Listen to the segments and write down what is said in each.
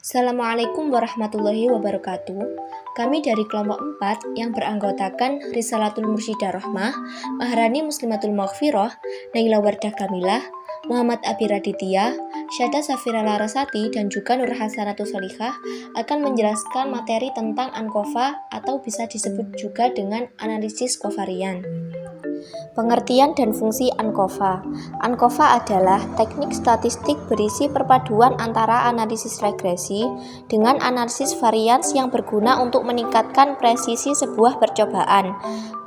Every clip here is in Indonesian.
Assalamualaikum warahmatullahi wabarakatuh. Kami dari kelompok 4 yang beranggotakan Risalatul Mursyidah Rohmah, Maharani Muslimatul Maghfirah, Naila Wardah Kamilah, Muhammad Abi Raditya, Syada Safira Larasati, dan juga Nur Hasanatul Solihah akan menjelaskan materi tentang ANCOVA atau bisa disebut juga dengan analisis kovarian. Pengertian dan fungsi ANCOVA. ANCOVA adalah teknik statistik berisi perpaduan antara analisis regresi dengan analisis varians yang berguna untuk meningkatkan presisi sebuah percobaan,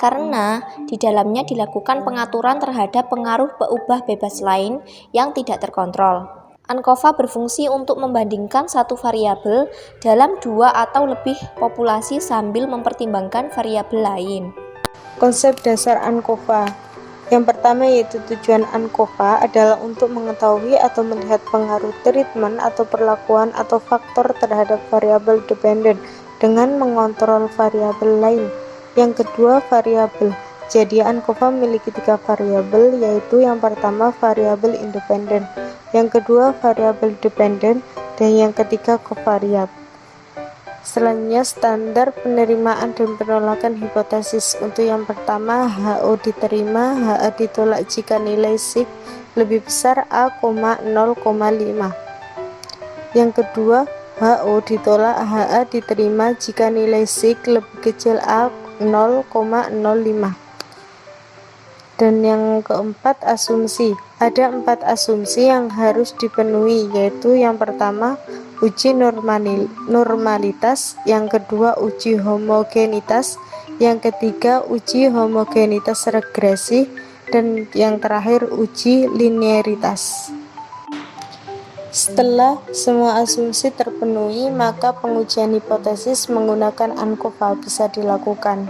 karena di dalamnya dilakukan pengaturan terhadap pengaruh peubah bebas lain yang tidak terkontrol. ANCOVA berfungsi untuk membandingkan satu variabel dalam dua atau lebih populasi sambil mempertimbangkan variabel lain. Konsep dasar ANCOVA. Yang pertama yaitu tujuan ANCOVA adalah untuk mengetahui atau melihat pengaruh treatment atau perlakuan atau faktor terhadap variabel dependen dengan mengontrol variabel lain. Yang kedua, variabel. Jadi ANCOVA memiliki 3 variabel, yaitu yang pertama variabel independen, yang kedua variabel dependen, dan yang ketiga kovariat. Selanjutnya, standar penerimaan dan penolakan hipotesis. Untuk yang pertama, HO diterima, HA ditolak jika nilai sigma lebih besar A, 0,5. Yang kedua, HO ditolak, HA diterima jika nilai sigma lebih kecil A, 0,05. Dan yang keempat, asumsi. Ada 4 asumsi yang harus dipenuhi, yaitu yang pertama, uji normalitas, yang kedua, uji homogenitas, yang ketiga, uji homogenitas regresi, dan yang terakhir, uji linearitas. Setelah semua asumsi terpenuhi, maka pengujian hipotesis menggunakan ANCOVA bisa dilakukan.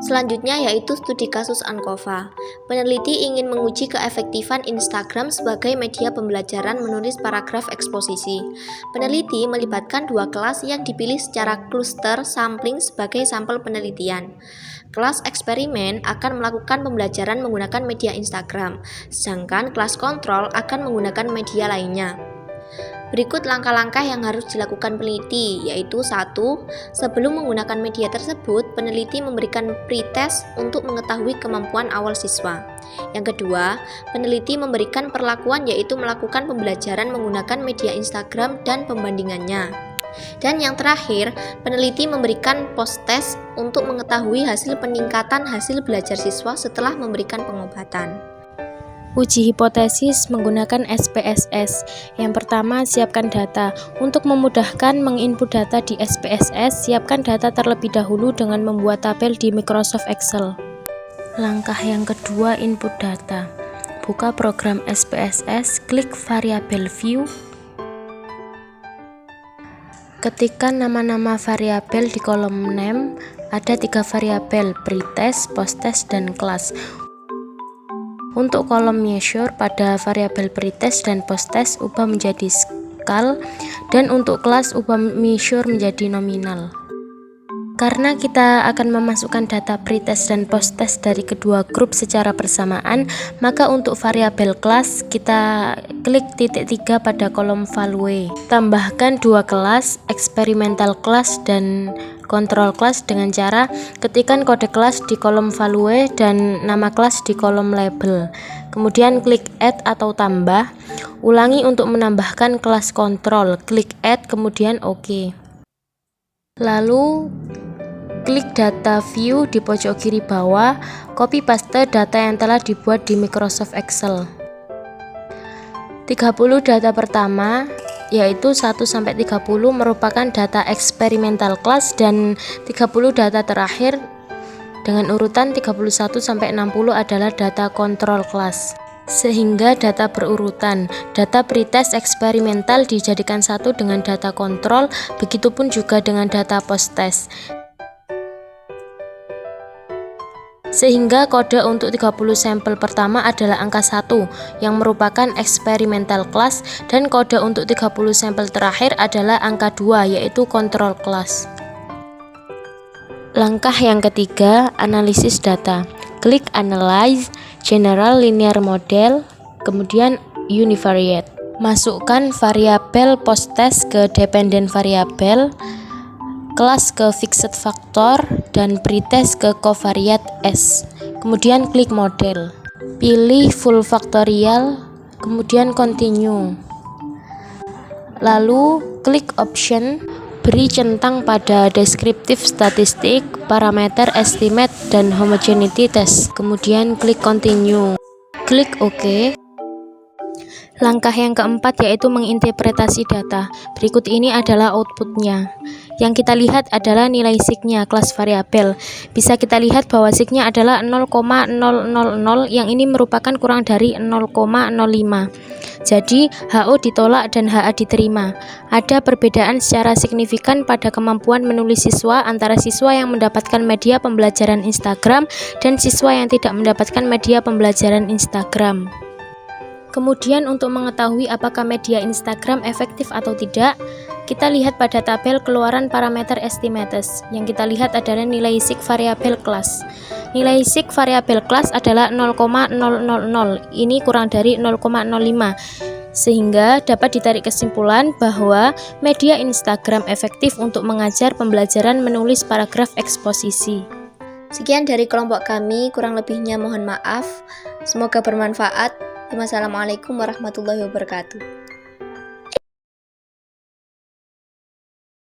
Selanjutnya yaitu studi kasus ANCOVA. Peneliti ingin menguji keefektifan Instagram sebagai media pembelajaran menulis paragraf eksposisi. Peneliti melibatkan 2 kelas yang dipilih secara kluster sampling sebagai sampel penelitian. Kelas eksperimen akan melakukan pembelajaran menggunakan media Instagram, sedangkan kelas kontrol akan menggunakan media lainnya. Berikut langkah-langkah yang harus dilakukan peneliti, yaitu 1. Sebelum menggunakan media tersebut, peneliti memberikan pretest untuk mengetahui kemampuan awal siswa. Yang kedua, peneliti memberikan perlakuan, yaitu melakukan pembelajaran menggunakan media Instagram dan pembandingannya. Dan yang terakhir, peneliti memberikan post-test untuk mengetahui hasil peningkatan hasil belajar siswa setelah memberikan pengobatan. Uji hipotesis menggunakan SPSS. Yang pertama, siapkan data. Untuk memudahkan menginput data di SPSS, siapkan data terlebih dahulu dengan membuat tabel di Microsoft Excel. Langkah yang kedua, input data. Buka program SPSS, klik variabel view. Ketikkan nama-nama variabel di kolom name. Ada 3 variabel, pretest, posttest, dan kelas. Untuk kolom measure, pada variabel pretest dan posttest ubah menjadi skal, dan untuk kelas ubah measure menjadi nominal. Karena kita akan memasukkan data pretest dan posttest dari kedua grup secara bersamaan, maka untuk variabel kelas kita klik titik 3 pada kolom value. Tambahkan 2 kelas, experimental class dan control class, dengan cara ketikkan kode kelas di kolom value dan nama kelas di kolom label. Kemudian klik add atau tambah. Ulangi untuk menambahkan kelas control, klik add kemudian OK. Lalu klik data view di pojok kiri bawah, copy paste data yang telah dibuat di Microsoft Excel. 30 data pertama yaitu 1-30 merupakan data experimental class, dan 30 data terakhir dengan urutan 31-60 adalah data control class. Sehingga data berurutan. Data pretest eksperimental dijadikan satu dengan data kontrol, begitupun juga dengan data posttest. Sehingga kode untuk 30 sampel pertama adalah angka 1 yang merupakan experimental class, dan kode untuk 30 sampel terakhir adalah angka 2 yaitu control class. Langkah yang ketiga, analisis data. Klik Analyze, General Linear Model, kemudian Univariate. Masukkan variabel post-test ke dependent variabel, kelas ke fixed factor, dan pretest ke covariate S. Kemudian klik model. Pilih full factorial, kemudian continue. Lalu klik option, beri centang pada deskriptif statistik, parameter estimate, dan homogeneity test. Kemudian klik continue. Klik OK. Langkah yang keempat yaitu menginterpretasi data. Berikut ini adalah outputnya. Yang kita lihat adalah nilai sig-nya, kelas variabel. Bisa kita lihat bahwa sig-nya adalah 0,000, yang ini merupakan kurang dari 0,05. Jadi, HO ditolak dan HA diterima. Ada perbedaan secara signifikan pada kemampuan menulis siswa antara siswa yang mendapatkan media pembelajaran Instagram dan siswa yang tidak mendapatkan media pembelajaran Instagram. Kemudian untuk mengetahui apakah media Instagram efektif atau tidak, kita lihat pada tabel keluaran parameter estimates. Yang kita lihat adalah nilai sig variabel kelas. Nilai sig variabel kelas adalah 0,000. Ini kurang dari 0,05. Sehingga dapat ditarik kesimpulan bahwa media Instagram efektif untuk mengajar pembelajaran menulis paragraf eksposisi. Sekian dari kelompok kami, kurang lebihnya mohon maaf. Semoga bermanfaat. Wassalamualaikum warahmatullahi wabarakatuh.